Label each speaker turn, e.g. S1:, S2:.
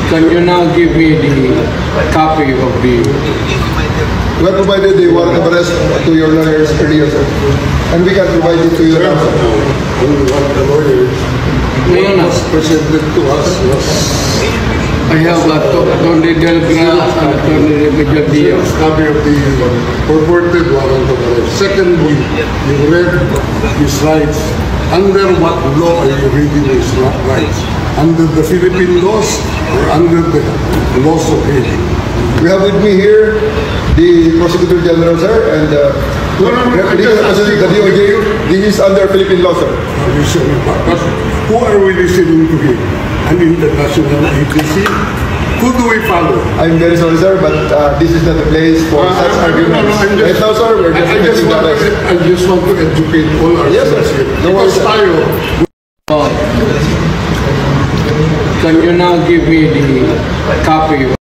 S1: Can you now give me the copy of the...
S2: We have provided the warrant of arrest to your lawyers earlier, sir. And we can provide it to you now, sir.
S3: What the lawyer
S1: Ngayon na,
S3: was presented to us was
S1: I have Attorney Delgra and Attorney Remedial Diaz.
S3: copy of the purported warrant of arrest. Secondly, you read his rights. Under what law are you reading his rights? Under the Philippine laws or under the laws of Haiti?
S2: We have with me here the Prosecutor General, sir, and
S3: No, I
S2: this
S3: just asked
S2: is the
S3: you.
S2: DOJ. This is under Philippine law, sir.
S3: But who are we listening to here? An international agency? Who do we follow?
S2: I'm very sorry, sir, but this is not the place for such arguments. Right now, sir, we're just making the arrest.
S3: I just want to educate all our
S2: Yes, sir.
S3: friends here.
S2: No worries,
S3: Because
S2: sir.
S3: tayo,
S1: Can you now give me the copy